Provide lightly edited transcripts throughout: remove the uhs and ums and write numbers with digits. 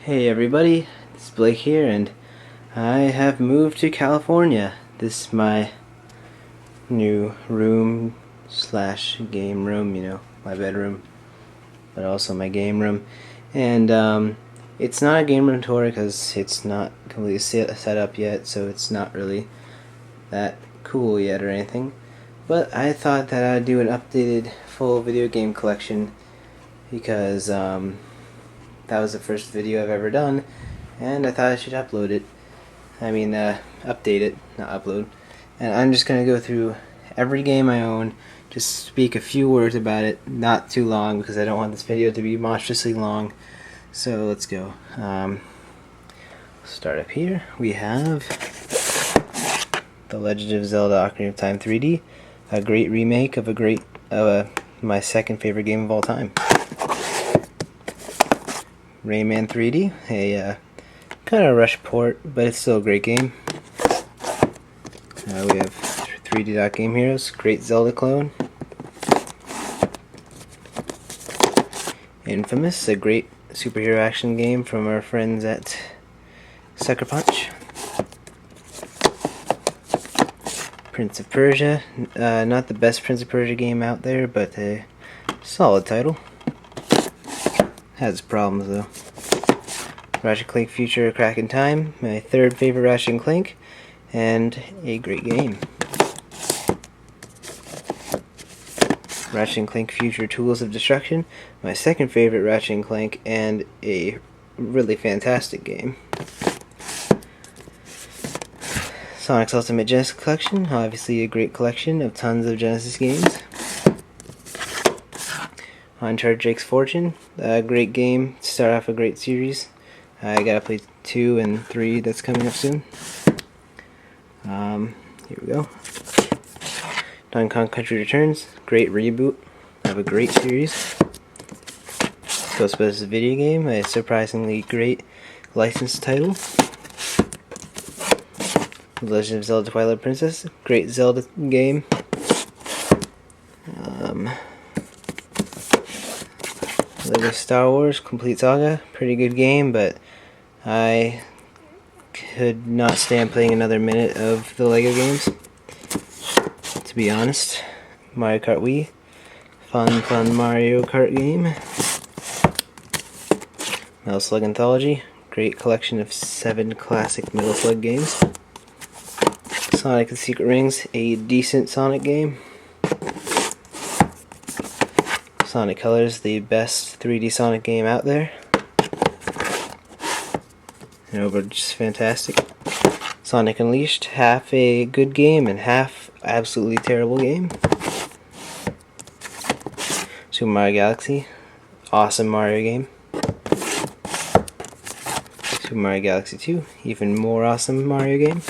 Hey everybody, it's Blake here, and I have moved to California. This is my new room slash game room, my bedroom, but also my game room. And it's not a game room tour because it's not completely set up yet, so it's not really that cool yet or anything. But I thought that I'd do an updated full video game collection because that was the first video I've ever done, and I thought I should upload it. Update it, not upload. And I'm just gonna go through every game I own, just speak a few words about it, not too long because I don't want this video to be monstrously long. So let's go. Start up here. We have The Legend of Zelda: Ocarina of Time 3D, a great remake of my second favorite game of all time. Rayman 3D, a kind of rush port, but it's still a great game. We have 3D Dot Game Heroes, great Zelda clone. Infamous, a great superhero action game from our friends at Sucker Punch. Prince of Persia, not the best Prince of Persia game out there, but a solid title. Has problems though. Ratchet & Clank Future: A Crack in Time, my third favorite Ratchet & Clank, and a great game. Ratchet & Clank Future: Tools of Destruction, my second favorite Ratchet & Clank, and a really fantastic game. Sonic's Ultimate Genesis Collection, obviously a great collection of tons of Genesis games. Uncharted Drake's Fortune, a great game to start off a great series. I gotta play 2 and 3 that's coming up soon. Here we go. Donkey Kong Country Returns, great reboot of a great series. Ghostbusters video game, a surprisingly great licensed title. The Legend of Zelda: Twilight Princess, great Zelda game. Lego Star Wars Complete Saga, pretty good game, but I could not stand playing another minute of the Lego games, to be honest. Mario Kart Wii, fun Mario Kart game. Metal Slug Anthology, great collection of 7 classic Metal Slug games. Sonic and Secret Rings, a decent Sonic game. Sonic Colors, the best 3D Sonic game out there. But just fantastic. Sonic Unleashed, half a good game and half absolutely terrible game. Super Mario Galaxy, awesome Mario game. Super Mario Galaxy 2, even more awesome Mario game.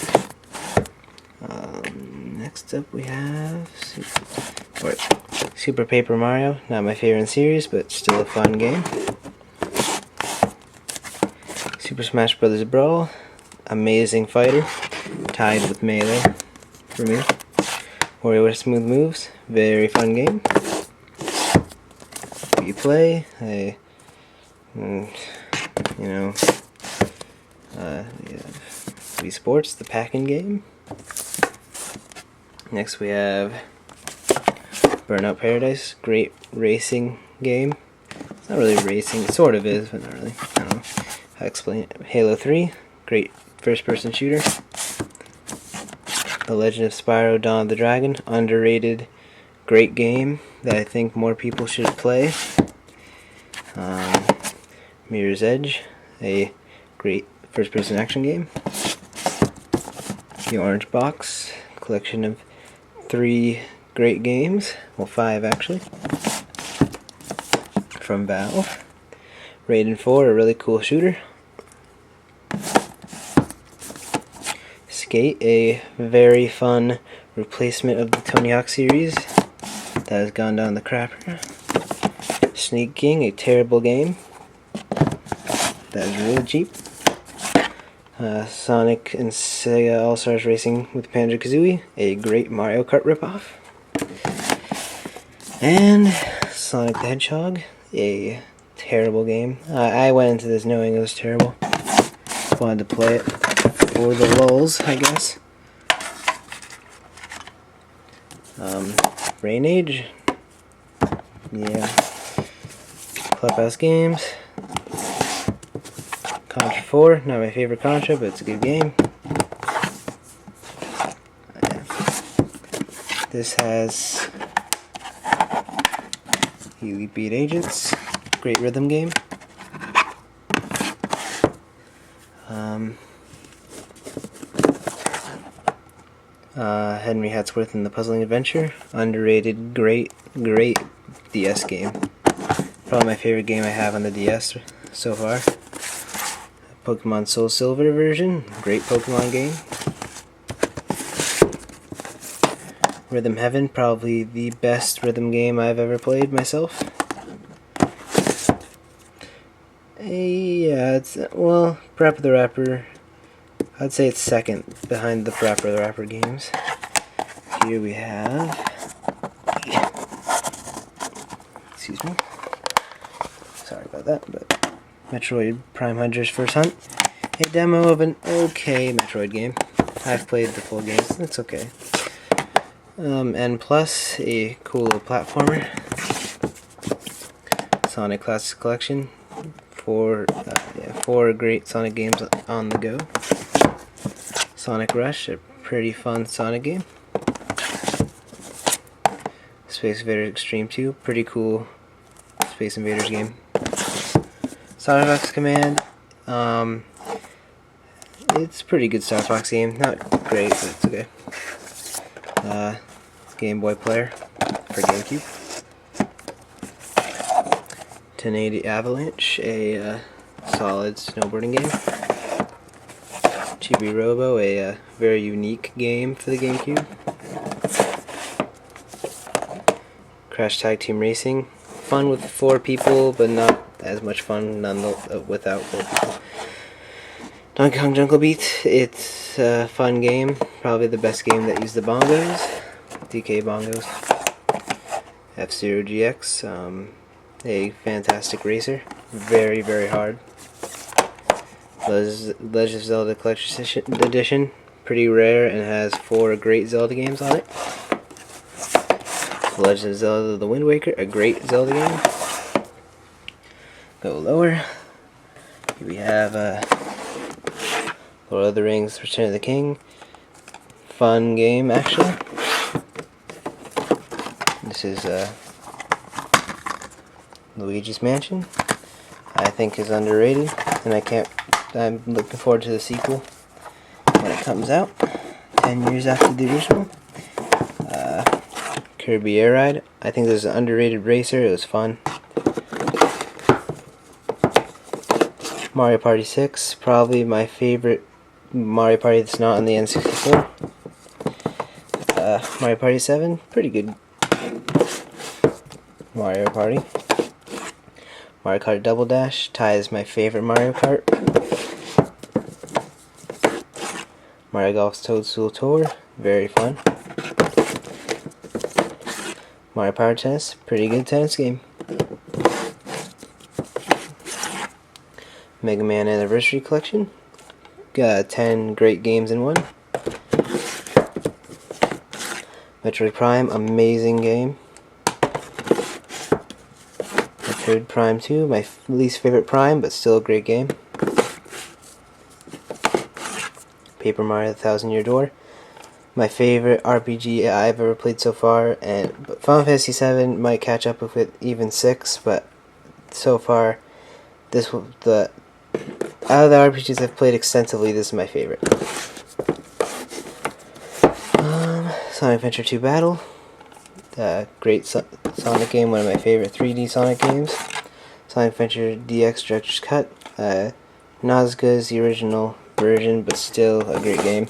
Next up we have Super Paper Mario, not my favorite in series, but still a fun game. Super Smash Bros. Brawl, amazing fighter, tied with Melee for me. WarioWare Smooth Moves, very fun game. Wii Play, we have Wii Sports, the packing game. Next we have Burnout Paradise, great racing game. It's not really racing, it sort of is, but not really. I don't know how to explain it. Halo 3, great first-person shooter. The Legend of Spyro Dawn of the Dragon, underrated, great game that I think more people should play. Mirror's Edge, a great first-person action game. The Orange Box, collection of 3 great games, well 5 actually, from Valve. Raiden 4, a really cool shooter. Skate, a very fun replacement of the Tony Hawk series that has gone down the crapper. Sneak King, a terrible game that is really cheap. Sonic and Sega All-Stars Racing with Banjo-Kazooie, a great Mario Kart ripoff. And Sonic the Hedgehog, a terrible game. I went into this knowing it was terrible. Wanted to play it for the lulz, I guess. Brain Age. Yeah. Clubhouse Games. Contra 4, not my favorite Contra, but it's a good game. This has Elite Beat Agents, great rhythm game. Henry Hatsworth and the Puzzling Adventure, underrated, great DS game. Probably my favorite game I have on the DS so far. Pokemon Soul Silver version, great Pokemon game. Rhythm Heaven, probably the best rhythm game I've ever played myself. Yeah, it's, well, Parappa the Rapper, I'd say it's second behind the Parappa the Rapper games. Here we have, excuse me, sorry about that, but Metroid Prime Hunter's First Hunt, a demo of an okay Metroid game. I've played the full game, so it's okay. N+, a cool little platformer. Sonic Classics Collection, four great Sonic games on the go. Sonic Rush, a pretty fun Sonic game. Space Invaders Extreme 2, pretty cool Space Invaders game. Star Fox Command, it's a pretty good Star Fox game, not great, but it's okay. Game Boy Player for GameCube. 1080 Avalanche, a solid snowboarding game. Chibi Robo, a very unique game for the GameCube. Crash Tag Team Racing, fun with 4 people, but not as much fun without 4 people. Donkey Kong Jungle Beat, it's a fun game, probably the best game that used the bongos, DK bongos. F-Zero GX, a fantastic racer, very hard. Legend of Zelda Collector's Edition, pretty rare and has 4 great Zelda games on it. The Legend of Zelda The Wind Waker, a great Zelda game. Go lower. Here we have Lord of the Rings Return of the King. Fun game, actually. This is Luigi's Mansion. I think is underrated, and I'm looking forward to the sequel when it comes out 10 years after the original. Kirby Air Ride, I think this is an underrated racer, it was fun. Mario Party 6, probably my favorite Mario Party that's not on the N64. Mario Party 7, pretty good Mario Party. Mario Kart Double Dash ties my favorite Mario Kart. Mario Golf's Toadstool Tour, very fun. Mario Power Tennis, pretty good tennis game. Mega Man Anniversary Collection, got 10 great games in one. Metroid Prime, amazing game. Metroid Prime 2, my least favorite Prime, but still a great game. Paper Mario: The Thousand Year Door, my favorite RPG I've ever played so far, and Final Fantasy VII might catch up with it, even 6, but so far, out of the RPGs I've played extensively, this is my favorite. Sonic Adventure 2 Battle, great Sonic game, one of my favorite 3D Sonic games. Sonic Adventure DX Director's Cut, not as good as the original version, but still a great game.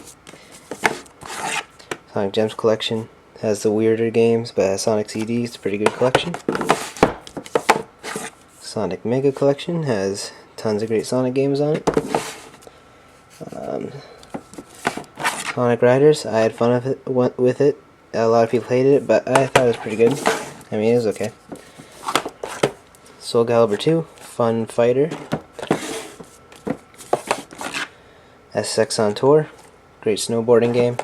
Sonic Gems Collection has the weirder games, but has Sonic CDs, it's a pretty good collection. Sonic Mega Collection has tons of great Sonic games on it. Sonic Riders, I had fun with it. A lot of people hated it, but I thought it was pretty good. I mean, it was okay. Soul Calibur 2, fun fighter. SSX on Tour, great snowboarding game.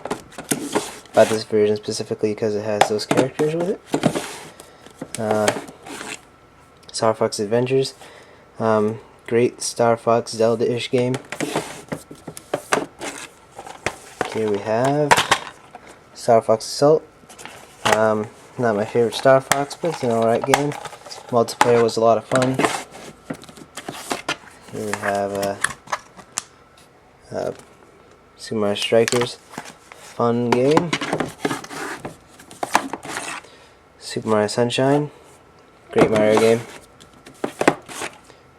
Bought this version specifically because it has those characters with it. Star Fox Adventures, great Star Fox Zelda-ish game. Here we have Star Fox Assault. Not my favorite Star Fox, but it's an alright game. Multiplayer was a lot of fun. Here we have Super Mario Strikers, fun game. Super Mario Sunshine, great Mario game.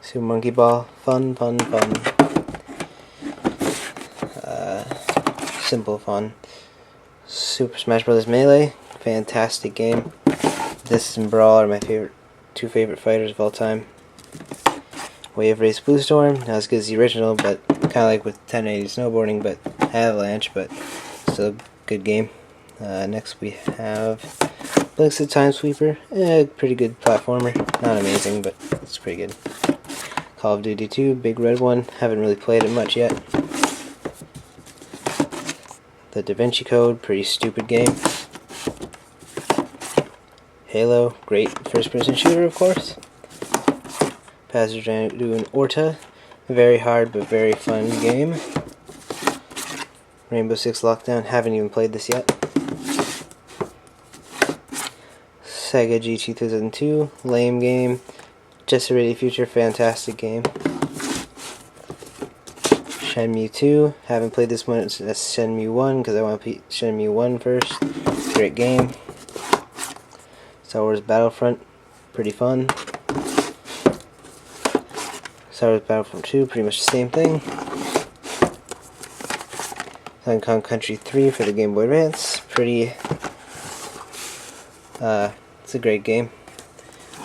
Super Monkey Ball, fun. Simple fun. Super Smash Bros. Melee, fantastic game. This and Brawl are my two favorite fighters of all time. Wave Race Blue Storm, not as good as the original, but kind of like with 1080 snowboarding, but Avalanche, but still a good game. Next we have Blix the Time Sweeper, pretty good platformer, not amazing, but it's pretty good. Call of Duty 2, big red one, haven't really played it much yet. The Da Vinci Code, pretty stupid game. Halo, great first-person shooter, of course. Panzer Dragoon Orta, very hard but very fun game. Rainbow Six Lockdown, haven't even played this yet. Sega GT 2002, lame game. Jet Ready Future, fantastic game. Shenmue 2, haven't played this one as Shenmue 1 because I want to play Shenmue 1 first. Great game. Star Wars Battlefront, pretty fun. Star Wars Battlefront 2, pretty much the same thing. Donkey Kong Country 3 for the Game Boy Advance, it's a great game.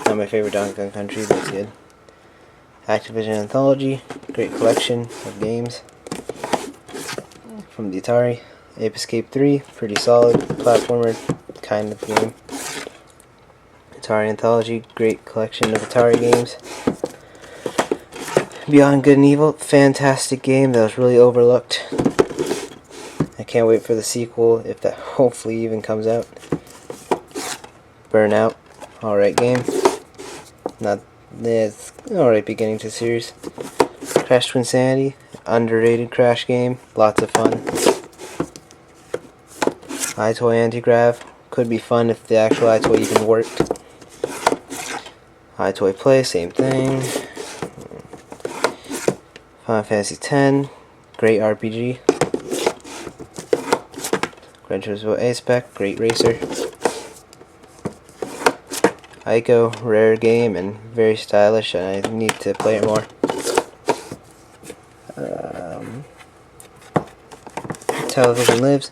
Not my favorite Donkey Kong Country, but it's good. Activision Anthology, great collection of games from the Atari. Ape Escape 3, pretty solid platformer kind of game. Atari Anthology, great collection of Atari games. Beyond Good and Evil, fantastic game that was really overlooked. I can't wait for the sequel, if that hopefully even comes out. Burnout, alright game. It's alright beginning to the series. Crash Twinsanity, underrated Crash game, lots of fun. iToy Antigrav, could be fun if the actual iToy even worked. iToy Play, same thing. Final Fantasy X, great RPG. Gran Turismo A-Spec, great racer. Ico, rare game and very stylish, and I need to play it more. Television Lives,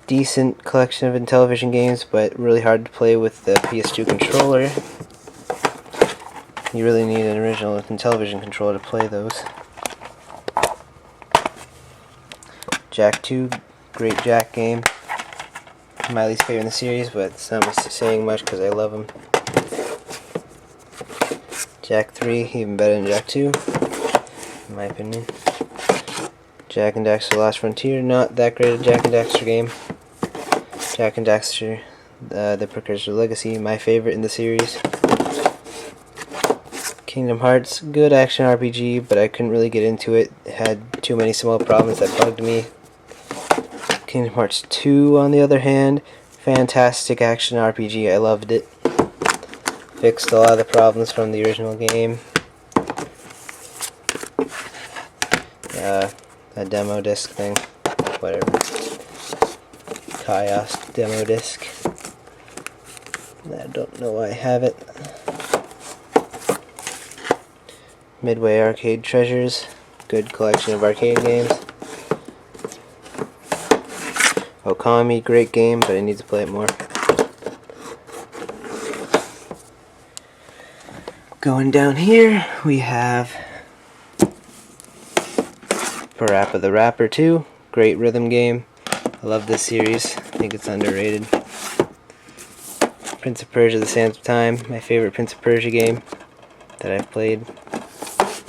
decent collection of Intellivision games, but really hard to play with the PS2 controller. You really need an original Intellivision controller to play those. Jak 2, great Jak game. My least favorite in the series, but it's not saying much because I love them. Jak 3, even better than Jak 2, in my opinion. Jak and Daxter Last Frontier, not that great a Jak and Daxter game. Jak and Daxter, the Precursor Legacy, my favorite in the series. Kingdom Hearts, good action RPG, but I couldn't really get into it. It had too many small problems that bugged me. Kingdom Hearts 2, on the other hand, fantastic action RPG, I loved it. Fixed a lot of the problems from the original game. That demo disc thing, whatever. Chaos demo disc. I don't know why I have it. Midway Arcade Treasures, good collection of arcade games. Okami, great game, but I need to play it more. Going down here, we have Parappa the Rapper 2, great rhythm game. I love this series, I think it's underrated. Prince of Persia: The Sands of Time, my favorite Prince of Persia game that I've played.